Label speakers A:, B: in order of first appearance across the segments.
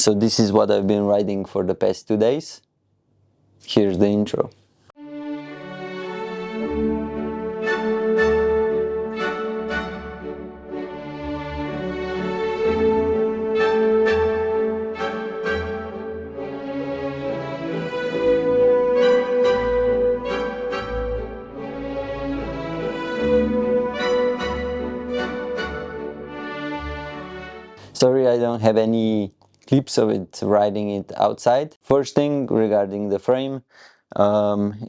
A: So this is what I've been riding for the past 2 days. Here's the intro. Sorry, I don't have any clips of it riding it outside. First thing regarding the frame,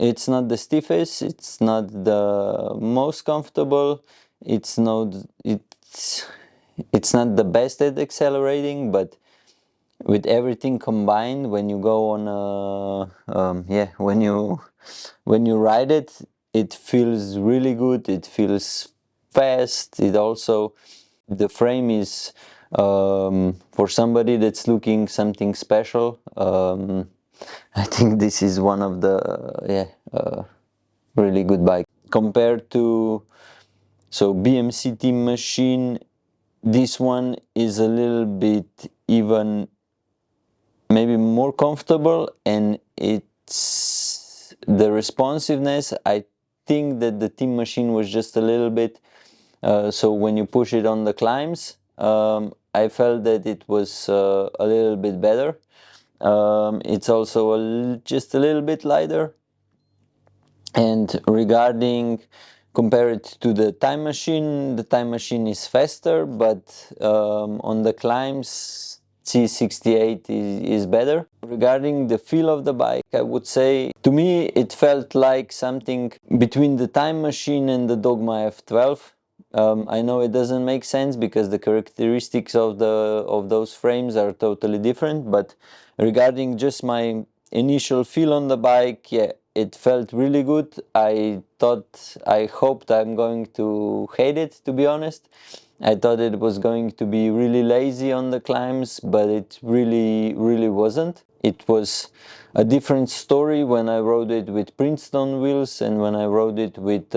A: it's not the stiffest, it's not the most comfortable, it's not the best at accelerating, but with everything combined, when you go on when you ride it, it feels really good. It feels fast. It also, the frame is for somebody that's looking something special. I think this is one of the really good bike compared to BMC Team Machine. This one is a little bit even maybe more comfortable, and it's the responsiveness. I think that the Team Machine was just a little bit so when you push it on the climbs, I felt that it was a little bit better. It's also just a little bit lighter. And regarding, compare it to the Time Machine is faster, but on the climbs C68 is better. Regarding the feel of the bike, I would say, to me it felt like something between the Time Machine and the Dogma F12. I know it doesn't make sense because the characteristics of those frames are totally different, but regarding just my initial feel on the bike, yeah, it felt really good. I hoped I'm going to hate it, to be honest. I thought it was going to be really lazy on the climbs, but it really wasn't. It was a different story when I rode it with Princeton wheels and when I rode it with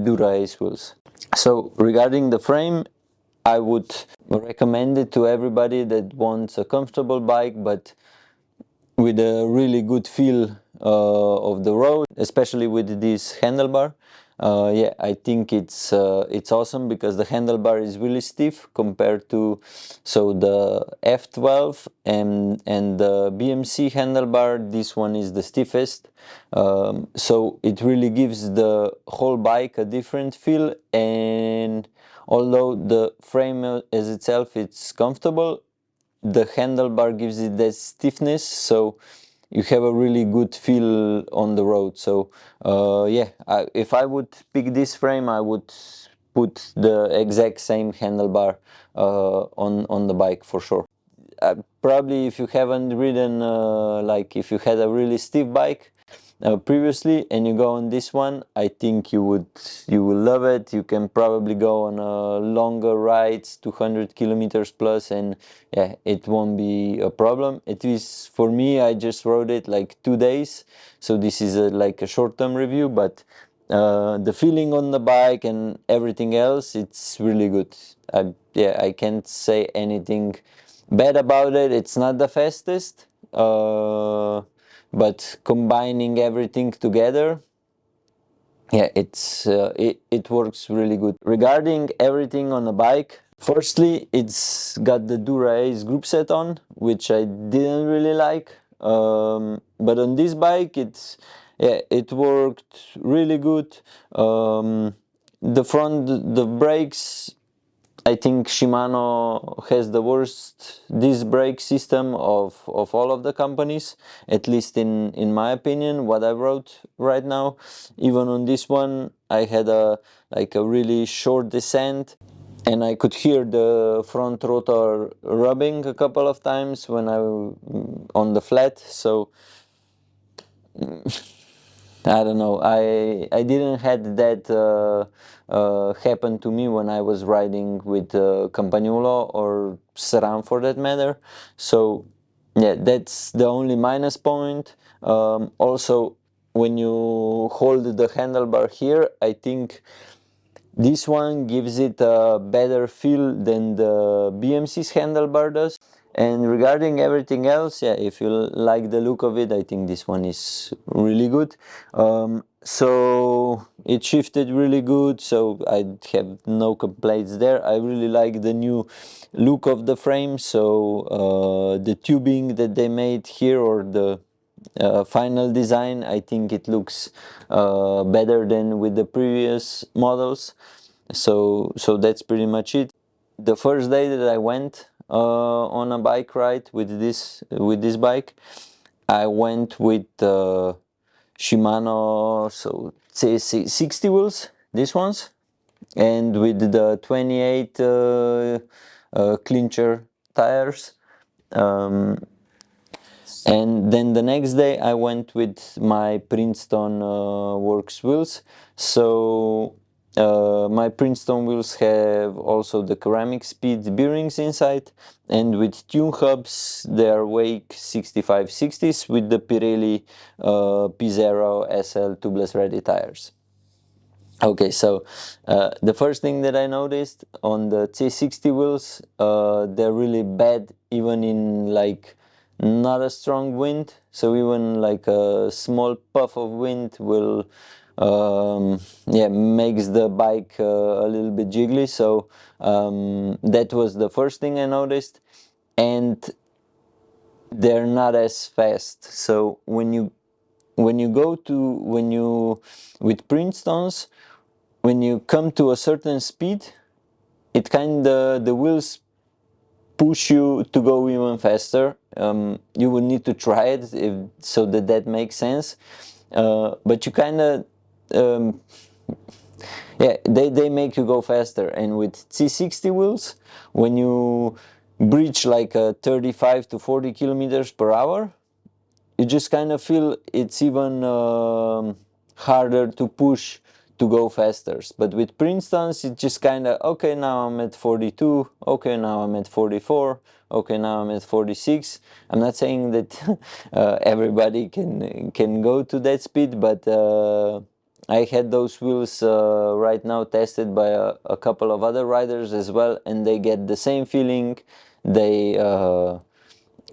A: Dura-Ace wheels. So regarding the frame, I would recommend it to everybody that wants a comfortable bike, but with a really good feel of the road, especially with this handlebar. Yeah, I think it's awesome because the handlebar is really stiff compared to the F12 and the BMC handlebar. This one is the stiffest, so it really gives the whole bike a different feel. And although the frame as itself it's comfortable, the handlebar gives it that stiffness, so you have a really good feel on the road. So yeah, if I would pick this frame, I would put the exact same handlebar on the bike for sure. Probably if you haven't ridden, like if you had a really stiff bike previously and you go on this one, I think you will love it. You can probably go on longer rides, 200 kilometers plus, and yeah, it won't be a problem. It is for me. I just rode it like 2 days, so this is like a short-term review, but the feeling on the bike and everything else, it's really good. Yeah, I can't say anything bad about it. It's not the fastest, but combining everything together, yeah, it works really good. Regarding everything on the bike, firstly, it's got the Dur-Ace group set on, which I didn't really like, but on this bike it worked really good. The brakes, I think Shimano has the worst disc brake system of all of the companies, at least in my opinion, what I wrote right now. Even on this one, I had a really short descent, and I could hear the front rotor rubbing a couple of times when I on the flat. So I don't know. I didn't had that happen to me when I was riding with Campagnolo or Ceram for that matter. So yeah, that's the only minus point. Also, when you hold the handlebar here, I think this one gives it a better feel than the BMC's handlebar does. And regarding everything else, yeah, if you like the look of it, I think this one is really good. So it shifted really good, so I have no complaints there. I really like the new look of the frame, so the tubing that they made here, or the final design, I think it looks better than with the previous models. So that's pretty much it. The first day that I went on a bike ride with this bike, I went with Shimano C60 wheels, these ones, and with the 28 clincher tires. And then the next day I went with my Princeton Works wheels. So my Princeton wheels have also the CeramicSpeed bearings inside, and with tune hubs they are Wake 6560s with the Pirelli P0 SL tubeless ready tires. Okay, so the first thing that I noticed on the C60 wheels, they're really bad even in like not a strong wind. So even like a small puff of wind will, yeah, makes the bike a little bit jiggly. So that was the first thing I noticed, and they're not as fast. So when you with Princetons, when you come to a certain speed, it kind of, the wheels push you to go even faster. You would need to try it so that makes sense. But you kind of, yeah, they make you go faster. And with C60 wheels, when you reach like 35 to 40 kilometers per hour, you just kind of feel it's even harder to push to go faster. But with Princeton's, it's just kind of, okay, now I'm at 42, okay, now I'm at 44, okay, now I'm at 46. I'm not saying that everybody can go to that speed, but I had those wheels right now tested by a couple of other riders as well, and they get the same feeling. They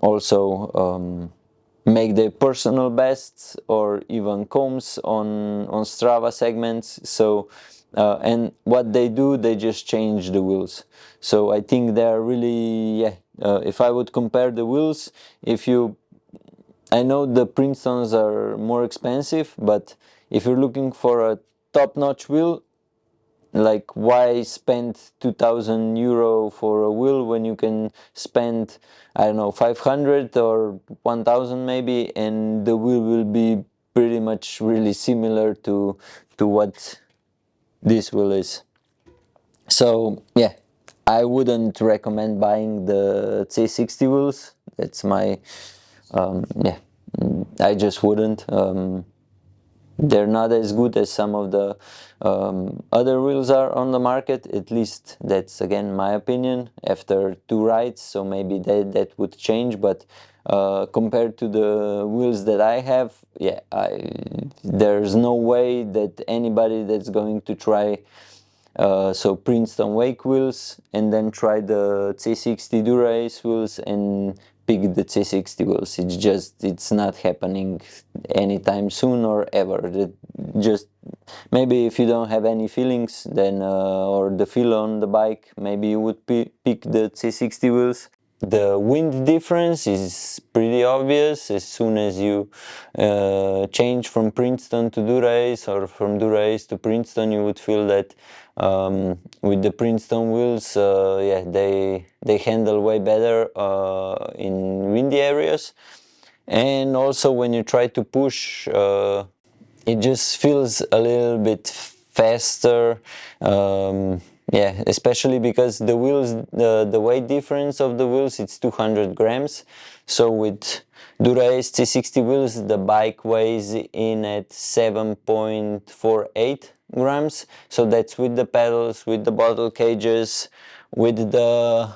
A: also make their personal bests or even comps on Strava segments. So and what they do, they just change the wheels. So I think they're really, yeah, if I would compare the wheels, if you, I know the Princetons are more expensive, but if you're looking for a top-notch wheel, like, why spend 2,000 euro for a wheel when you can spend, I don't know, 500 or 1,000 maybe, and the wheel will be pretty much really similar to what this wheel is. So yeah, I wouldn't recommend buying the C60 wheels. That's my yeah, I just wouldn't. They're not as good as some of the other wheels are on the market. At least that's, again, my opinion after 2 rides. So maybe that would change. But compared to the wheels that I have, yeah, there's no way that anybody that's going to try so Princeton Wake wheels and then try the C60 Dur-Ace wheels and pick the C60 wheels. It's just, it's not happening anytime soon or ever. Just maybe if you don't have any feelings, then or the feel on the bike, maybe you would pick the C60 wheels. The wind difference is pretty obvious. As soon as you change from Princeton to Dur-Ace or from Dur-Ace to Princeton, you would feel that with the Princeton wheels, yeah, they handle way better in windy areas. And also when you try to push, it just feels a little bit faster. Yeah, especially because the wheels, the weight difference of the wheels, it's 200 grams. So with Dur-Ace C60 wheels, the bike weighs in at 7.48 grams. So that's with the pedals, with the bottle cages, with the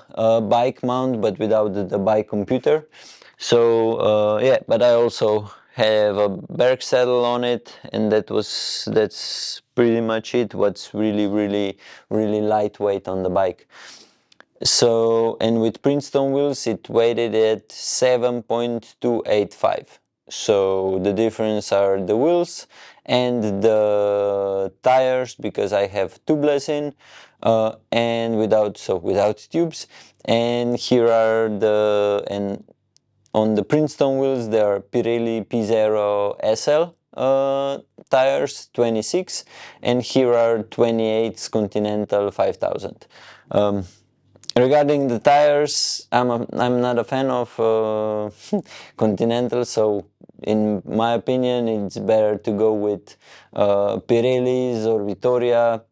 A: bike mount, but without the bike computer. So yeah, but I also have a Berk saddle on it, and that's pretty much it. What's really lightweight on the bike. So, and with Princeton wheels it weighted at 7.285. So the difference are the wheels and the tires, because I have tubeless in and without tubes. And here are and on the Princeton wheels there are Pirelli P0 SL tires 26, and here are 28 Continental 5000. Regarding the tires, I'm not a fan of Continental, so in my opinion it's better to go with Pirellis or Vittoria.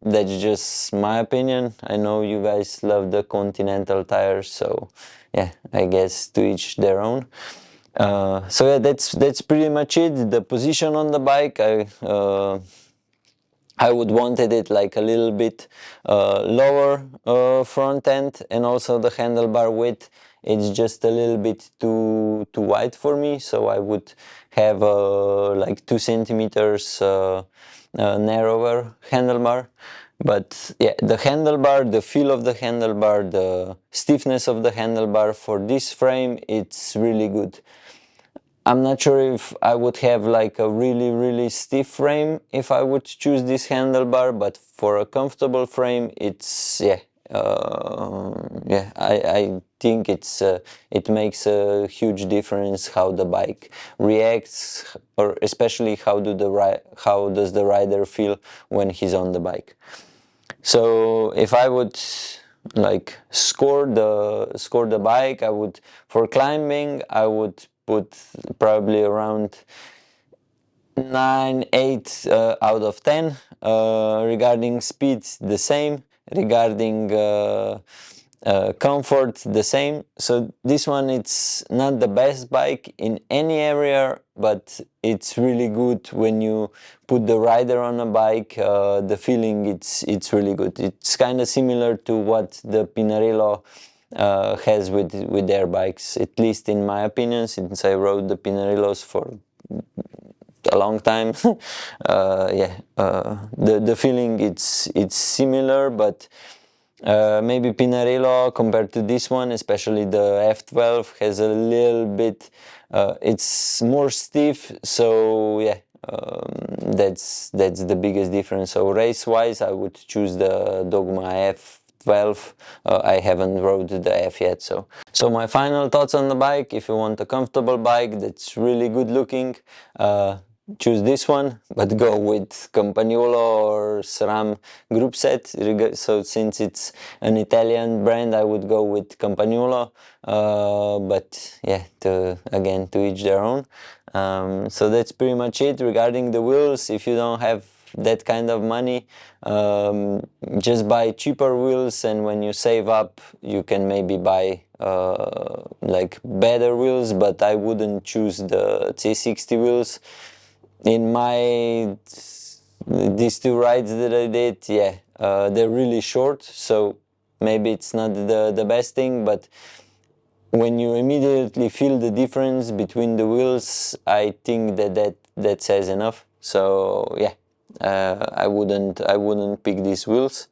A: That's just my opinion. I know you guys love the Continental tires, so yeah, I guess to each their own. So yeah, that's pretty much it. The position on the bike, I would wanted it like a little bit lower front end, and also the handlebar width, it's just a little bit too wide for me, so I would have like 2 centimeters narrower handlebar. But yeah, the handlebar, the feel of the handlebar, the stiffness of the handlebar for this frame, it's really good. I'm not sure if I would have like a really stiff frame if I would choose this handlebar, but for a comfortable frame, it's I think it makes a huge difference how the bike reacts, or especially how does the rider feel when he's on the bike. So if I would like score the bike, I would, for climbing I would put probably around 9, 8 out of 10. Regarding speed, the same. Regarding comfort, the same. So this one, it's not the best bike in any area, but it's really good when you put the rider on a bike. The feeling, it's really good. It's kind of similar to what the Pinarello has with their bikes, at least in my opinion, since I rode the Pinarellos for a long time. The feeling, it's similar, but maybe Pinarello compared to this one, especially the F12, has a little bit, it's more stiff, so yeah, that's the biggest difference. So race wise, I would choose the Dogma F12. I haven't rode the F yet, so my final thoughts on the bike: if you want a comfortable bike that's really good looking, choose this one, but go with Campagnolo or SRAM group set. So since it's an Italian brand, I would go with Campagnolo, but yeah, again, to each their own. So that's pretty much it. Regarding the wheels, if you don't have that kind of money, just buy cheaper wheels, and when you save up, you can maybe buy like better wheels, but I wouldn't choose the C60 wheels. In these 2 rides that I did, yeah, they're really short, so maybe it's not the best thing, but when you immediately feel the difference between the wheels, I think that says enough. So yeah, I wouldn't pick these wheels.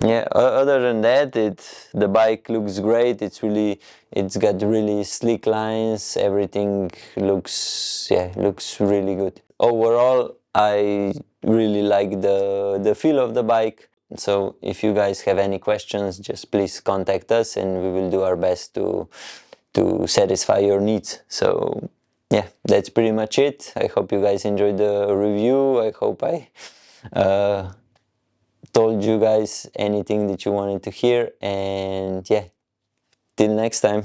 A: Yeah, other than that, the bike looks great. It's got really sleek lines. Everything looks really good. Overall, I really like the feel of the bike. So if you guys have any questions, just please contact us, and we will do our best to satisfy your needs. So yeah, that's pretty much it. I hope you guys enjoyed the review. I hope I told you guys anything that you wanted to hear, and yeah, till next time.